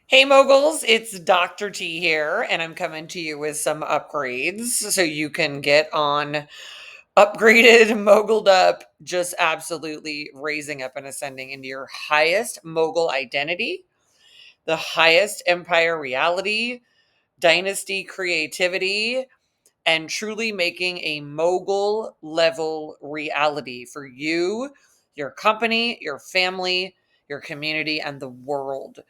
Hey moguls, it's Dr. T here, and I'm coming to you with some upgrades so you can get on upgraded, moguled up, just absolutely raising up and ascending into your highest mogul identity, the highest empire reality, dynasty creativity, and truly making a mogul level reality for you, your company, your family, your community, and the world.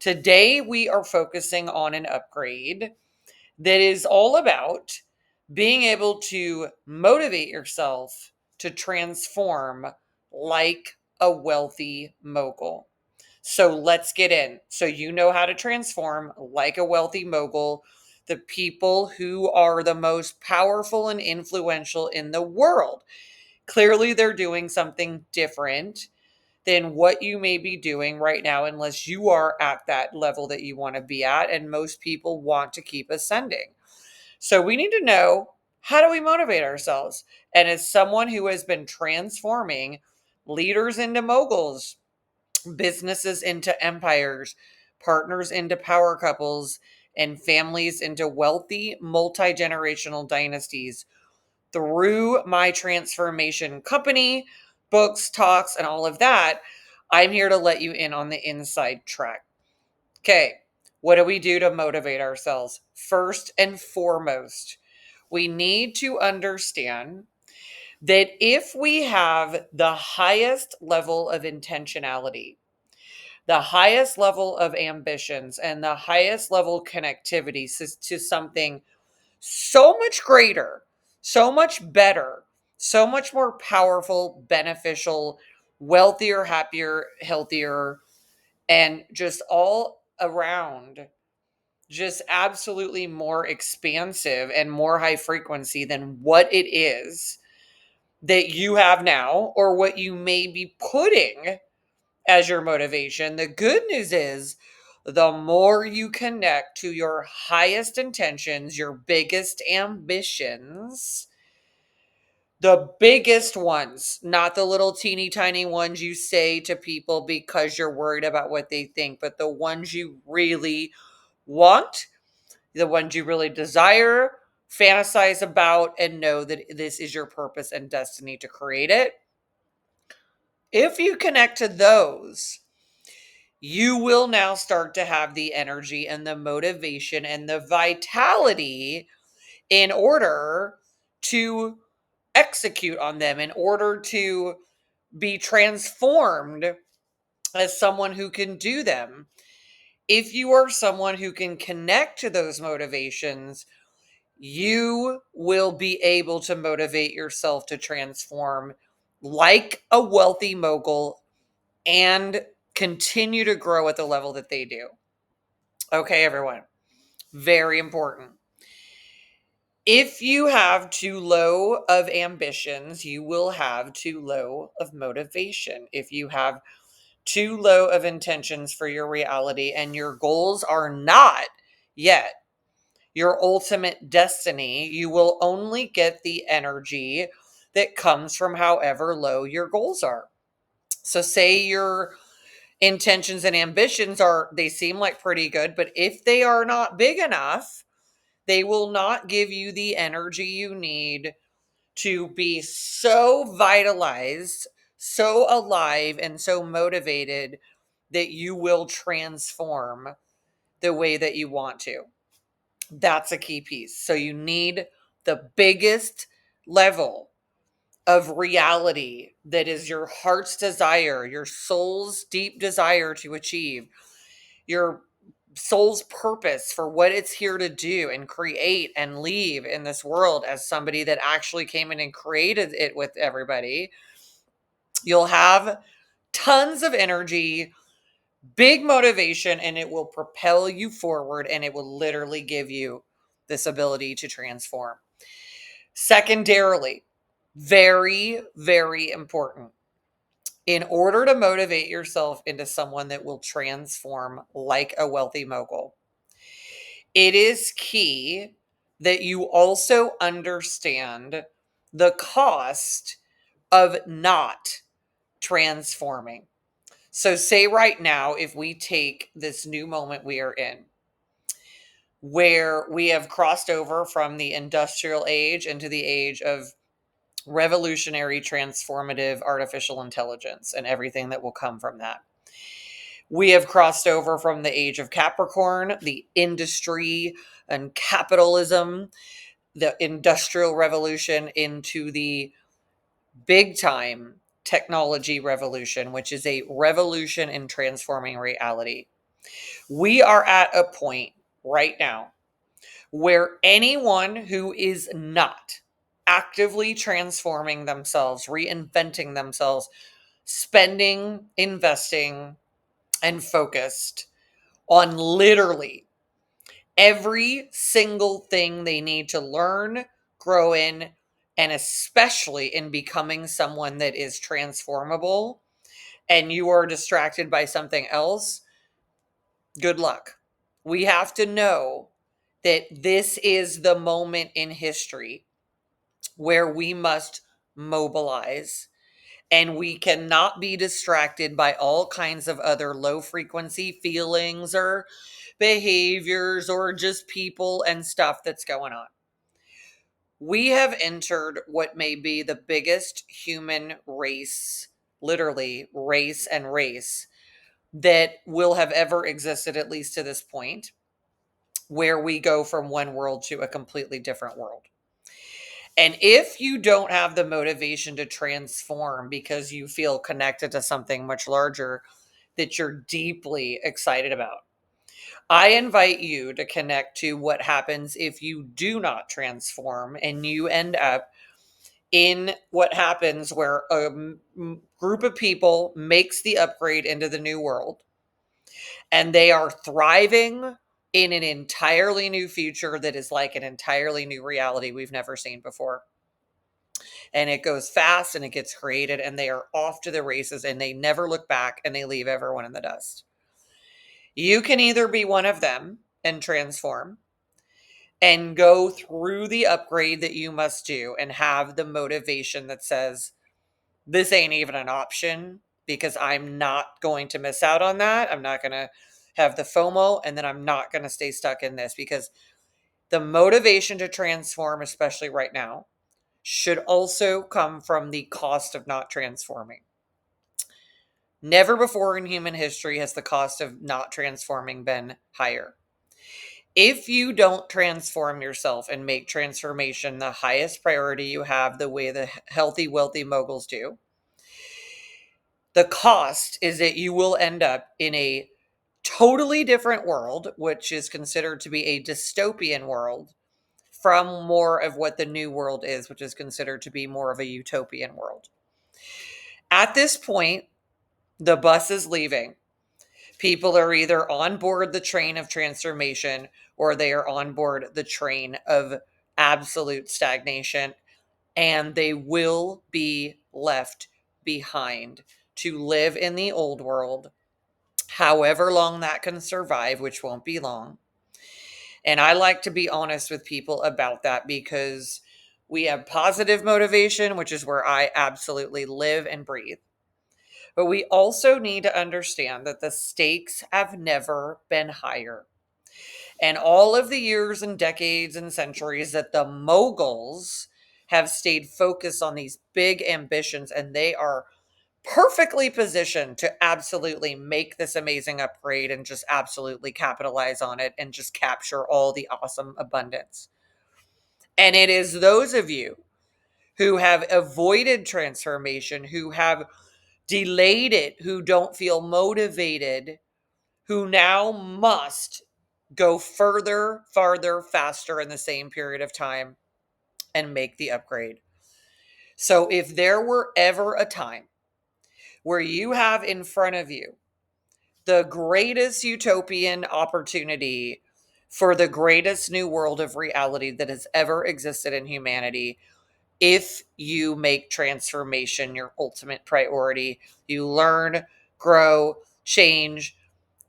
Today, we are focusing on an upgrade that is all about being able to motivate yourself to transform like a wealthy mogul. So let's get in. So you know how to transform like a wealthy mogul, the people who are the most powerful and influential in the world. Clearly, they're doing something different than what you may be doing right now, unless you are at that level that you want to be at. And most people want to keep ascending. So we need to know, how do we motivate ourselves? And as someone who has been transforming leaders into moguls, businesses into empires, partners into power couples, and families into wealthy multi generational dynasties through my transformation company, books, talks, and all of that, I'm here to let you in on the inside track. Okay, what do we do to motivate ourselves? First and foremost, we need to understand that if we have the highest level of intentionality, the highest level of ambitions, and the highest level connectivity to something so much greater, so much better, so much more powerful, beneficial, wealthier, happier, healthier, and just all around, just absolutely more expansive and more high frequency than what it is that you have now or what you may be putting as your motivation. The good news is, the more you connect to your highest intentions, your biggest ambitions, the biggest ones, not the little teeny tiny ones you say to people because you're worried about what they think, but the ones you really want, the ones you really desire, fantasize about, and know that this is your purpose and destiny to create it. If you connect to those, you will now start to have the energy and the motivation and the vitality in order to execute on them, in order to be transformed as someone who can do them. If you are someone who can connect to those motivations, you will be able to motivate yourself to transform like a wealthy mogul and continue to grow at the level that they do. Okay, everyone. Very important. If you have too low of ambitions, you will have too low of motivation. If you have too low of intentions for your reality and your goals are not yet your ultimate destiny, you will only get the energy that comes from however low your goals are. So, say your intentions and ambitions are, they seem like pretty good, but if they are not big enough, they will not give you the energy you need to be so vitalized, so alive, and so motivated that you will transform the way that you want to. That's a key piece. So you need the biggest level of reality that is your heart's desire, your soul's deep desire to achieve, your soul's purpose for what it's here to do and create and leave in this world as somebody that actually came in and created it with everybody. You'll have tons of energy, big motivation, and it will propel you forward and it will literally give you this ability to transform. Secondarily, very, very important. In order to motivate yourself into someone that will transform like a wealthy mogul, it is key that you also understand the cost of not transforming. So, say right now, if we take this new moment we are in, where we have crossed over from the industrial age into the age of revolutionary, transformative artificial intelligence and everything that will come from that. We have crossed over from the age of Capricorn, the industry and capitalism, the industrial revolution, into the big time technology revolution, which is a revolution in transforming reality. We are at a point right now where anyone who is not actively transforming themselves, reinventing themselves, spending, investing, and focused on literally every single thing they need to learn, grow in, and especially in becoming someone that is transformable, and you are distracted by something else, good luck. We have to know that this is the moment in history where we must mobilize, and we cannot be distracted by all kinds of other low frequency feelings or behaviors or just people and stuff that's going on. We have entered what may be the biggest human race, literally race and race, that will have ever existed, at least to this point, where we go from one world to a completely different world. And if you don't have the motivation to transform because you feel connected to something much larger that you're deeply excited about, I invite you to connect to what happens if you do not transform and you end up in what happens where a group of people makes the upgrade into the new world, and they are thriving in an entirely new future that is like an entirely new reality we've never seen before. And it goes fast and it gets created, and they are off to the races, and they never look back, and they leave everyone in the dust. You can either be one of them and transform and go through the upgrade that you must do and have the motivation that says, this ain't even an option because I'm not going to miss out on that. I'm not going to have the FOMO, and then I'm not going to stay stuck in this, because the motivation to transform, especially right now, should also come from the cost of not transforming. Never before in human history has the cost of not transforming been higher. If you don't transform yourself and make transformation the highest priority you have, the way the healthy, wealthy moguls do, the cost is that you will end up in a totally different world, which is considered to be a dystopian world, from more of what the new world is, which is considered to be more of a utopian world. At this point, the bus is leaving. People are either on board the train of transformation or they are on board the train of absolute stagnation, and they will be left behind to live in the old world, however long that can survive, which won't be long. And I like to be honest with people about that, because we have positive motivation, which is where I absolutely live and breathe. But we also need to understand that the stakes have never been higher. And all of the years and decades and centuries that the moguls have stayed focused on these big ambitions, and they are perfectly positioned to absolutely make this amazing upgrade and just absolutely capitalize on it and just capture all the awesome abundance. And it is those of you who have avoided transformation, who have delayed it, who don't feel motivated, who now must go further, farther, faster in the same period of time and make the upgrade. So if there were ever a time where you have in front of you the greatest utopian opportunity for the greatest new world of reality that has ever existed in humanity, if you make transformation your ultimate priority, you learn, grow, change,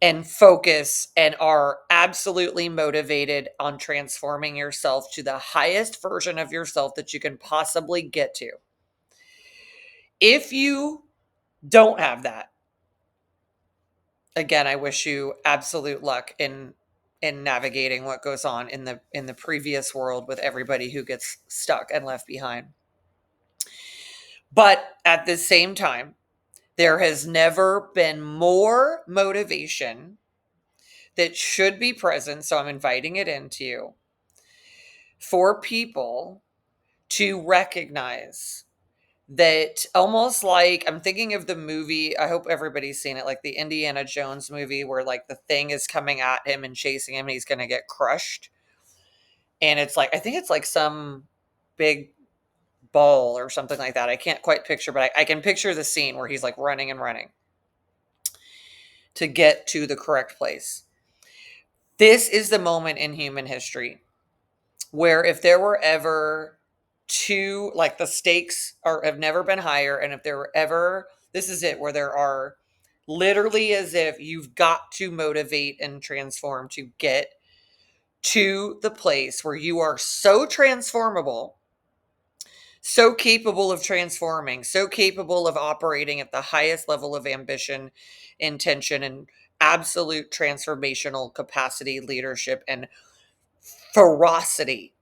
and focus, and are absolutely motivated on transforming yourself to the highest version of yourself that you can possibly get to. If you don't have that, Again, I wish you absolute luck in navigating what goes on in the previous world with everybody who gets stuck and left behind. But at the same time, there has never been more motivation that should be present. So I'm inviting it into you for people to recognize that, almost like, I'm thinking of the movie, I hope everybody's seen it, like the Indiana Jones movie where like the thing is coming at him and chasing him and he's going to get crushed. And it's like, I think it's like some big ball or something like that. I can't quite picture, but I can picture the scene where he's like running and running to get to the correct place. This is the moment in human history where, if there were ever two, like, the stakes are have never been higher, and if there were ever, this is it, where there are literally, as if you've got to motivate and transform to get to the place where you are so transformable, so capable of transforming, so capable of operating at the highest level of ambition, intention, and absolute transformational capacity, leadership, and ferocity.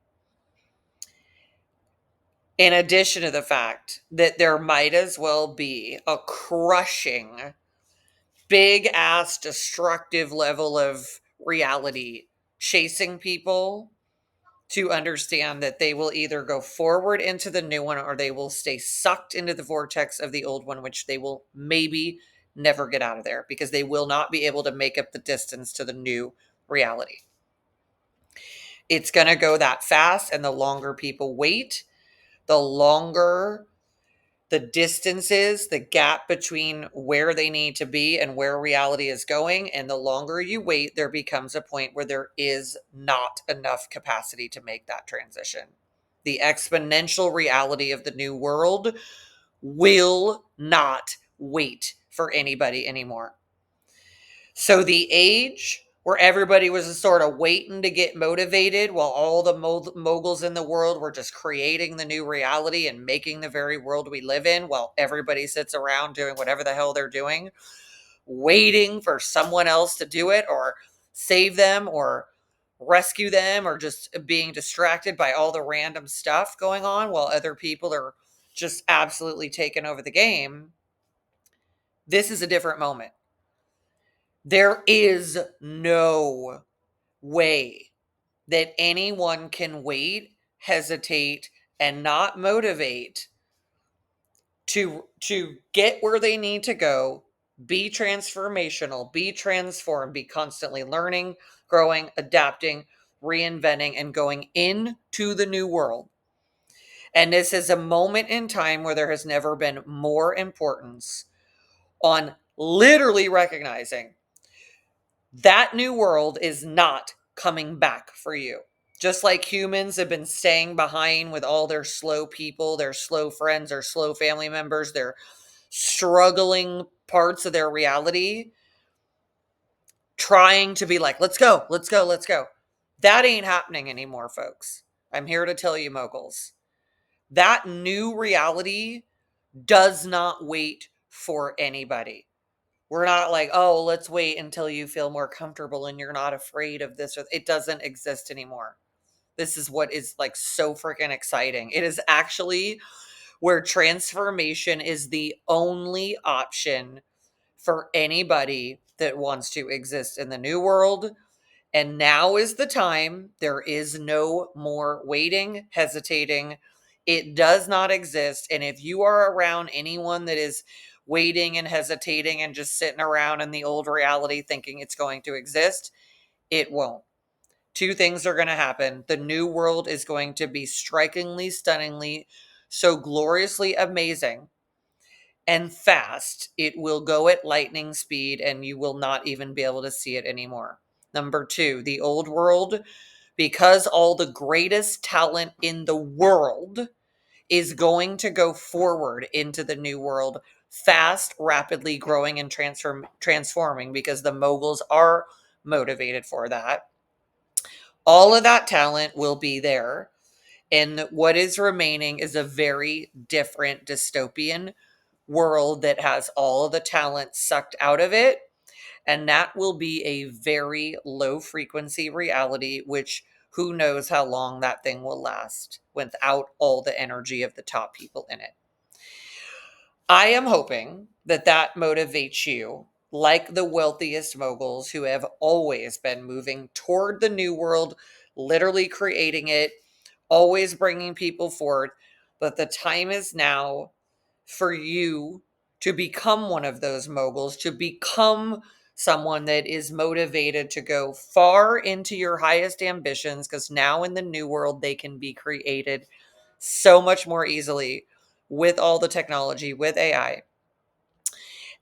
In addition to the fact that there might as well be a crushing, big ass, destructive level of reality chasing people, to understand that they will either go forward into the new one or they will stay sucked into the vortex of the old one, which they will maybe never get out of there because they will not be able to make up the distance to the new reality. It's going to go that fast, and the longer people wait, the longer the distances, the gap between where they need to be and where reality is going. And the longer you wait, there becomes a point where there is not enough capacity to make that transition. The exponential reality of the new world will not wait for anybody anymore. So the age where everybody was sort of waiting to get motivated while all the moguls in the world were just creating the new reality and making the very world we live in, while everybody sits around doing whatever the hell they're doing, waiting for someone else to do it or save them or rescue them, or just being distracted by all the random stuff going on while other people are just absolutely taking over the game. This is a different moment. There is no way that anyone can wait, hesitate, and not motivate to get where they need to go, be transformational, be transformed, be constantly learning, growing, adapting, reinventing, and going into the new world. And this is a moment in time where there has never been more importance on literally recognizing that new world is not coming back for you. Just like humans have been staying behind with all their slow people, their slow friends, their slow family members, their struggling parts of their reality, trying to be like, let's go, let's go, let's go. That ain't happening anymore, folks. I'm here to tell you, moguls. That new reality does not wait for anybody. We're not like, oh, let's wait until you feel more comfortable and you're not afraid of this. It doesn't exist anymore. This is what is like so freaking exciting. It is actually where transformation is the only option for anybody that wants to exist in the new world. And now is the time. There is no more waiting, hesitating. It does not exist. And if you are around anyone that is waiting and hesitating and just sitting around in the old reality thinking it's going to exist, it won't. Two things are going to happen. The new world is going to be strikingly, stunningly, so gloriously amazing and fast. It will go at lightning speed and you will not even be able to see it anymore. Number two, the old world, because all the greatest talent in the world is going to go forward into the new world, fast, rapidly growing and transforming, because the moguls are motivated for that. All of that talent will be there. And what is remaining is a very different dystopian world that has all of the talent sucked out of it. And that will be a very low frequency reality, which who knows how long that thing will last without all the energy of the top people in it. I am hoping that that motivates you, like the wealthiest moguls who have always been moving toward the new world, literally creating it, always bringing people forward. But the time is now for you to become one of those moguls, to become someone that is motivated to go far into your highest ambitions, because now in the new world, they can be created so much more easily with all the technology, with AI,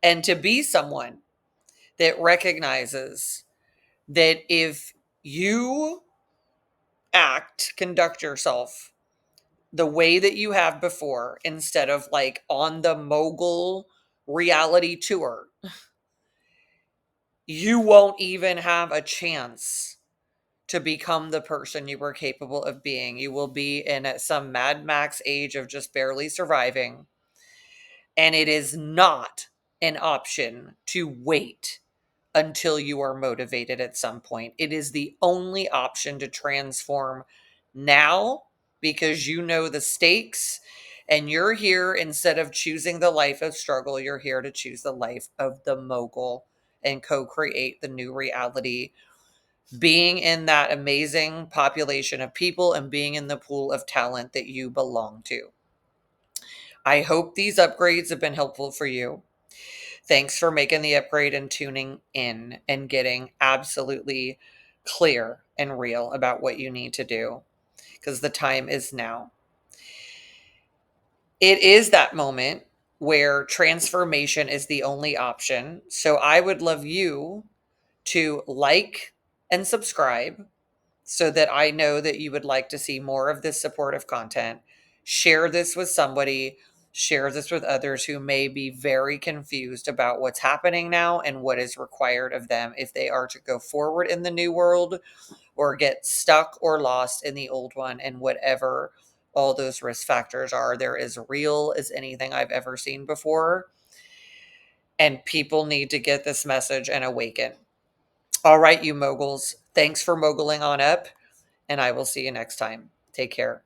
and to be someone that recognizes that if you conduct yourself the way that you have before, instead of like on the mogul reality tour, you won't even have a chance to become the person you were capable of being. You will be in some Mad Max age of just barely surviving. And it is not an option to wait until you are motivated at some point. It is the only option to transform now, because you know the stakes and you're here. Instead of choosing the life of struggle, you're here to choose the life of the mogul and co-create the new reality, being in that amazing population of people and being in the pool of talent that you belong to. I hope these upgrades have been helpful for you. Thanks for making the upgrade and tuning in and getting absolutely clear and real about what you need to do, because the time is now. It is that moment where transformation is the only option. So I would love you to like and subscribe so that I know that you would like to see more of this supportive content. Share this with somebody, share this with others who may be very confused about what's happening now and what is required of them if they are to go forward in the new world or get stuck or lost in the old one, and whatever all those risk factors are. They're as real as anything I've ever seen before. And people need to get this message and awaken. All right, you moguls, thanks for moguling on up, and I will see you next time. Take care.